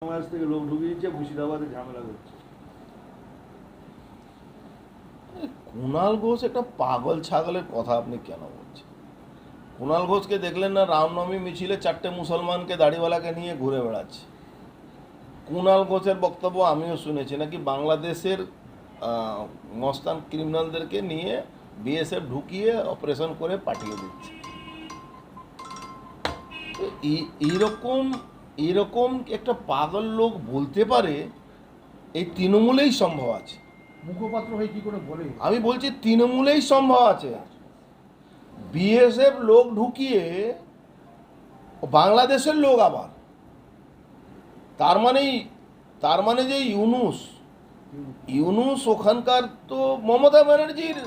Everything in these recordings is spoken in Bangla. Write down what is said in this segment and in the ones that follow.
বাংলাদেশ থেকে লোক ঢুকিয়ে দিচ্ছে, মুর্শিদাবাদে ঝামেলা করছে। কুণাল ঘোষ একটা পাগল ছাগলের কথা আপনি কেন বলছেন? কুণাল ঘোষকে দেখলেন না রামনবমী মিছিলে 4টে মুসলমানকে দাড়িওয়ালাকে নিয়ে ঘুরে বেড়াচ্ছে। কুণাল ঘোষের বক্তব্য আমিও শুনেছি, নাকি বাংলাদেশের মস্তান ক্রিমিনালদেরকে নিয়ে বিএসএফ ঢুকিয়ে অপারেশন করে পাঠিয়ে দিচ্ছে। তো এইরকম এরকম একটা পাগল লোক বলতে পারে এই তৃণমূলেই সম্ভব আছে। মুখপাত্র হয়ে কি করে বলে? আমি বলছি তৃণমূলেই সম্ভব আছে। বিএসএফ লোক ঢুকিয়ে বাংলাদেশের লোক আবার, তার মানে যে ইউনুস ওখানকার তো মমতা ব্যানার্জির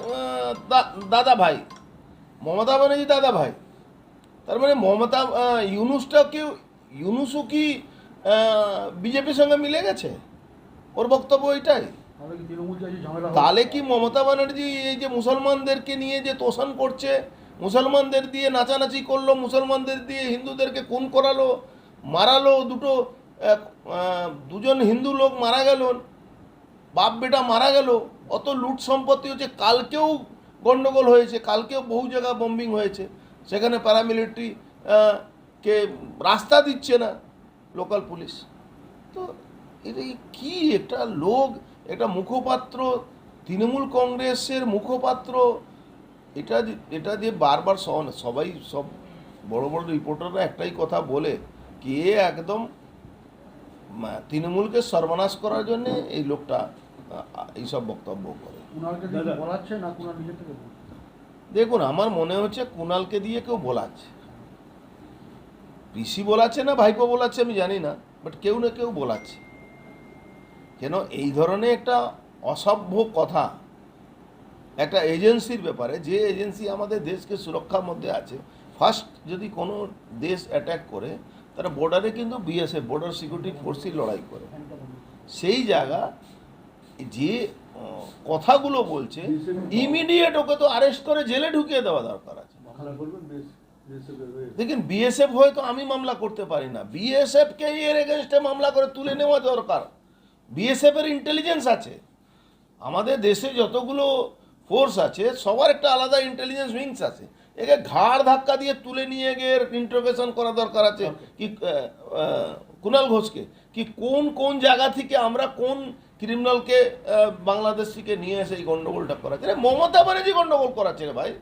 দাদা ভাই, তার মানে ইউনুসও কি বিজেপির সঙ্গে মিলে গেছে? ওর বক্তব্য এটাই। তাহলে কি তৃণমূল চাইছে ঝামেলা হোক? তাহলে কি মমতা ব্যানার্জি এই যে মুসলমানদেরকে নিয়ে যে তোষণ করছে, মুসলমানদের দিয়ে নাচানাচি করলো, মুসলমানদের দিয়ে হিন্দুদেরকে খুন করালো, মারালো, দুজন হিন্দু লোক মারা গেল, বাপ বেটা মারা গেল, অত লুট সম্পত্তি হচ্ছে, কালকেও গন্ডগোল হয়েছে, কালকেও বহু জায়গা বম্বিং হয়েছে, সেখানে প্যারামিলিটারি কে রাস্তা দিচ্ছে না লোকাল পুলিশ। তো এটা কি একটা লোক, একটা মুখপাত্র, তৃণমূল কংগ্রেসের মুখপাত্র, এটা দিয়ে বারবার সব বড় বড় রিপোর্টাররা একটাই কথা বলে কি একদম তৃণমূলকে সর্বনাশ করার জন্য এই লোকটা এইসব বক্তব্য করে। কুণালকে দিয়ে বলাচ্ছে না কুণাল নিজে থেকে বলছে? দেখুন, আমার মনে হচ্ছে কুণালকে দিয়ে কেউ বলাচ্ছে, পিসি বলাচ্ছে না ভাইপো বলাচ্ছে আমি জানি না, বাট কেউ না কেউ বলাচ্ছে। কেন এই ধরনের একটা অসভ্য কথা একটা এজেন্সির ব্যাপারে, যে এজেন্সি আমাদের দেশকে সুরক্ষার মধ্যে আছে, ফার্স্ট যদি কোনো দেশ অ্যাটাক করে তারা বর্ডারে কিন্তু বিএসএফ বর্ডার সিকিউরিটি ফোর্সই লড়াই করে। সেই জায়গা যে কথাগুলো বলছে, ইমিডিয়েট ওকে তো অ্যারেস্ট করে জেলে ঢুকিয়ে দেওয়া দরকার আছে। দেখুন, বিএসএফ হয়তো আমি মামলা করতে পারি না, বিএসএফকে এর এগেনস্টে মামলা করে তুলে নেওয়া দরকার। বিএসএফ এর ইন্টেলিজেন্স আছে, আমাদের দেশে যতগুলো ফোর্স আছে সবার একটা আলাদা ইন্টেলিজেন্স উইংস আছে, একে ঘাড় ধাক্কা দিয়ে তুলে নিয়ে গিয়ে ইন্টারোগেশন করা দরকার আছে। কি কুণাল ঘোষকে কি কোন জায়গা থেকে আমরা কোন ক্রিমিনালকে বাংলাদেশ থেকে নিয়ে এসে এই গন্ডগোলটা করাচ্ছে? মমতা ব্যানার্জি গন্ডগোল করাচ্ছে রে ভাই।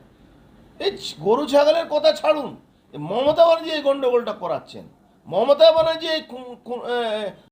এই গরু ছাগলের কথা ছাড়ুন, মমতা ব্যানার্জি এই গন্ডগোলটা করাচ্ছেন। মমতা ব্যানার্জি এই